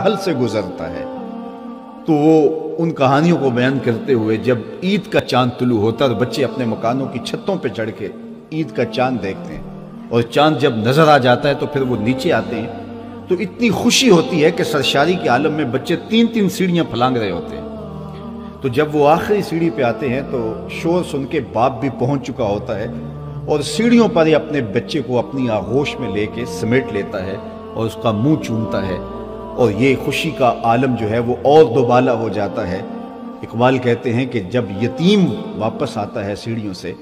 مراحل سے گزرتا ہے۔ تو وہ ان کہانیوں کو بیان کرتے ہوئے جب عید کا چاند طلوع ہوتا ہے اور بچے اپنے مکانوں کی چھتوں پہ چڑھ کے عید کا چاند دیکھتے ہیں، اور چاند جب نظر آ جاتا ہے تو پھر وہ نیچے آتے ہیں، تو اتنی خوشی ہوتی ہے کہ سرشاری کے عالم میں بچے 3 سیڑھیاں پھلانگ رہے ہوتے ہیں۔ تو جب وہ آخری سیڑھی پہ آتے ہیں تو شور سن کے باپ بھی پہنچ چکا ہوتا ہے، اور سیڑھیوں پر ہی اپنے بچے کو اپنی آغوش میں لے کے سمیٹ لیتا ہے اور اس کا منہ چومتا ہے، اور یہ خوشی کا عالم جو ہے وہ اور دوبالا ہو جاتا ہے۔ اقبال کہتے ہیں کہ جب یتیم واپس آتا ہے سیڑھیوں سے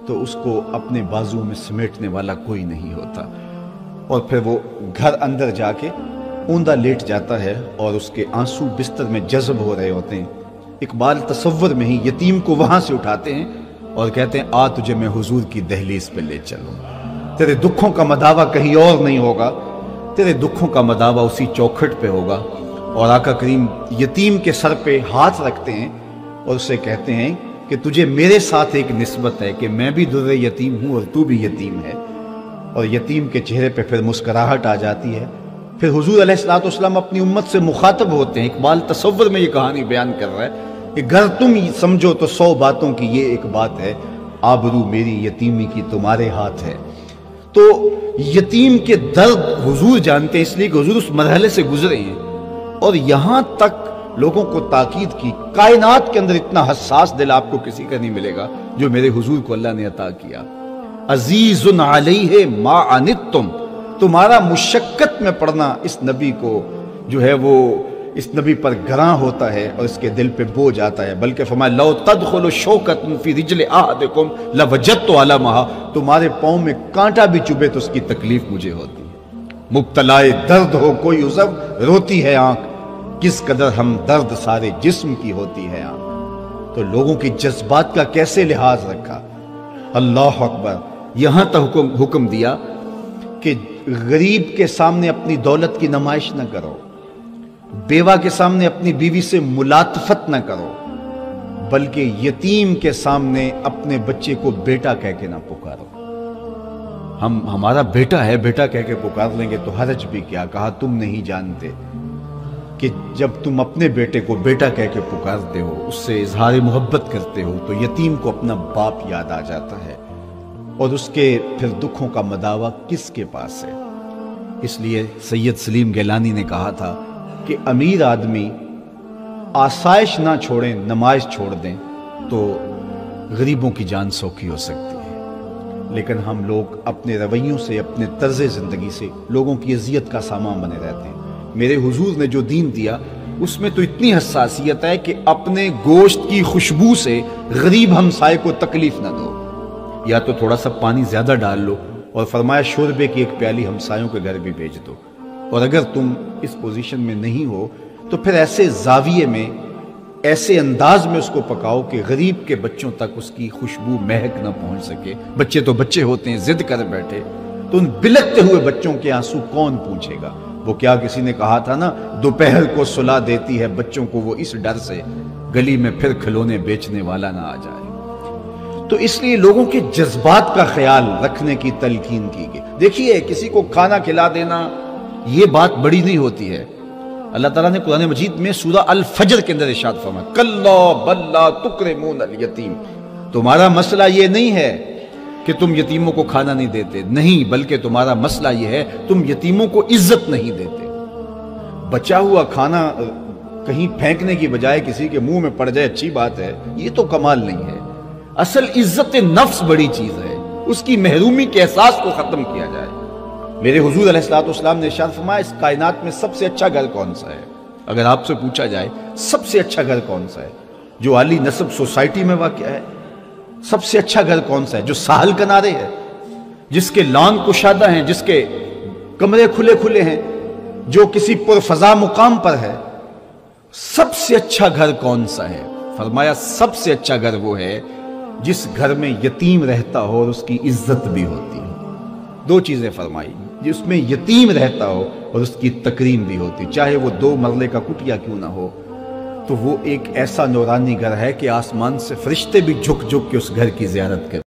تو اس کو اپنے بازو میں سمیٹنے والا کوئی نہیں ہوتا، اور پھر وہ گھر اندر جا کے اوندا لیٹ جاتا ہے اور اس کے آنسو بستر میں جذب ہو رہے ہوتے ہیں۔ اقبال تصور میں ہی یتیم کو وہاں سے اٹھاتے ہیں اور کہتے ہیں آ تجھے میں حضور کی دہلیز پہ لے چلوں، تیرے دکھوں کا مداوع کہیں اور نہیں ہوگا، تیرے دکھوں کا مداوع اسی چوکھٹ پہ ہوگا۔ اور آقا کریم یتیم کے سر پہ ہاتھ رکھتے ہیں اور اسے کہتے ہیں کہ تجھے میرے ساتھ ایک نسبت ہے کہ میں بھی در یتیم ہوں اور تو بھی یتیم ہے۔ اور یتیم کے چہرے پہ پھر مسکراہٹ آ جاتی ہے۔ پھر حضور علیہ الصلوۃ والسلام اپنی امت سے مخاطب ہوتے ہیں۔ اقبال تصور میں یہ کہانی بیان کر رہا ہے کہ گر تم سمجھو تو 100 باتوں کی یہ ایک بات ہے، آبرو میری یتیمی کی تمہارے ہاتھ ہے۔ تو یتیم کے درد حضور جانتے ہیں، اس لیے کہ حضور اس مرحلے سے گزرے ہیں، اور یہاں تک لوگوں کو تاکید کی کائنات کے اندر اتنا حساس دل آپ کو کسی کا نہیں ملے گا جو میرے حضور کو اللہ نے عطا کیا۔ عزیز علیہ ما عنتم، تمہارا مشقت میں پڑنا اس نبی کو جو ہے وہ اس نبی پر گراں ہوتا ہے اور اس کے دل پہ بوجھ آتا ہے۔ بلکہ فرمایا لو تدخل شوکۃ فی رجل احدکم لوجدت علمھا، تمہارے پاؤں میں کانٹا بھی چبھے تو اس کی تکلیف مجھے ہوتی ہے۔ مبتلائے درد ہو کوئی عضو روتی ہے آنکھ، کس قدر ہم درد سارے جسم کی ہوتی ہے آنکھ۔ تو لوگوں کی جذبات کا کیسے لحاظ رکھا، اللہ اکبر۔ یہاں تک حکم دیا کہ غریب کے سامنے اپنی دولت کی نمائش نہ کرو، بیوہ کے سامنے اپنی بیوی سے ملاطفت نہ کرو، بلکہ یتیم کے سامنے اپنے بچے کو بیٹا کہہ کے نہ پکارو۔ ہمارا بیٹا ہے، بیٹا کہہ کے پکار لیں گے تو حرج بھی کیا، کہا تم نہیں جانتے کہ جب تم اپنے بیٹے کو بیٹا کہہ کے پکارتے ہو، اس سے اظہار محبت کرتے ہو، تو یتیم کو اپنا باپ یاد آ جاتا ہے، اور اس کے پھر دکھوں کا مداوع کس کے پاس ہے۔ اس لیے سید سلیم گیلانی نے کہا تھا کہ امیر آدمی آسائش نہ چھوڑیں، نمائش چھوڑ دیں تو غریبوں کی جان سوکھی ہو سکتی ہے۔ لیکن ہم لوگ اپنے رویوں سے، اپنے طرز زندگی سے لوگوں کی اذیت کا سامان بنے رہتے ہیں۔ میرے حضور نے جو دین دیا اس میں تو اتنی حساسیت ہے کہ اپنے گوشت کی خوشبو سے غریب ہمسائے کو تکلیف نہ دو، یا تو تھوڑا سا پانی زیادہ ڈال لو، اور فرمایا شوربے کی ایک پیالی ہمسایوں کے گھر بھی بھیج دو۔ اور اگر تم اس پوزیشن میں نہیں ہو تو پھر ایسے زاویے میں، ایسے انداز میں اس کو پکاؤ کہ غریب کے بچوں تک اس کی خوشبو مہک نہ پہنچ سکے۔ بچے تو بچے ہوتے ہیں، ضد کر بیٹھے تو ان بلکتے ہوئے بچوں کے آنسو کون پوچھے گا؟ وہ کیا کسی نے کہا تھا نا، دوپہر کو سلا دیتی ہے بچوں کو وہ اس ڈر سے گلی میں پھر کھلونے بیچنے والا نہ آ جائے۔ تو اس لیے لوگوں کے جذبات کا خیال رکھنے کی تلقین کی گئی۔ دیکھیے کسی کو کھانا کھلا دینا یہ بات بڑی نہیں ہوتی ہے۔ اللہ تعالیٰ نے قرآن مجید میں سورہ الفجر کے اندر ارشاد فرمایا کلا بل لا تکرمون الیتیم، تمہارا مسئلہ یہ نہیں ہے کہ تم یتیموں کو کھانا نہیں دیتے، نہیں، بلکہ تمہارا مسئلہ یہ ہے تم یتیموں کو عزت نہیں دیتے۔ بچا ہوا کھانا کہیں پھینکنے کی بجائے کسی کے منہ میں پڑ جائے اچھی بات ہے، یہ تو کمال نہیں ہے۔ اصل عزت نفس بڑی چیز ہے، اس کی محرومی کے احساس کو ختم کیا جائے۔ میرے حضور علیہ الصلوۃ والسلام نے ارشاد فرمایا اس کائنات میں سب سے اچھا گھر کون سا ہے؟ اگر آپ سے پوچھا جائے سب سے اچھا گھر کون سا ہے، جو عالی نسب سوسائٹی میں واقع ہے؟ سب سے اچھا گھر کون سا ہے؟ جو ساحل کنارے ہے، جس کے لان کشادہ ہیں، جس کے کمرے کھلے کھلے ہیں، جو کسی پرفضا مقام پر ہے؟ سب سے اچھا گھر کون سا ہے؟ فرمایا سب سے اچھا گھر وہ ہے جس گھر میں یتیم رہتا ہو اور اس کی عزت بھی ہوتی ہو۔ دو چیزیں فرمائی، جس میں یتیم رہتا ہو اور اس کی تکریم بھی ہوتی، چاہے وہ 2 مرلے کا کٹیا کیوں نہ ہو، تو وہ ایک ایسا نورانی گھر ہے کہ آسمان سے فرشتے بھی جھک جھک کے اس گھر کی زیارت کرتے۔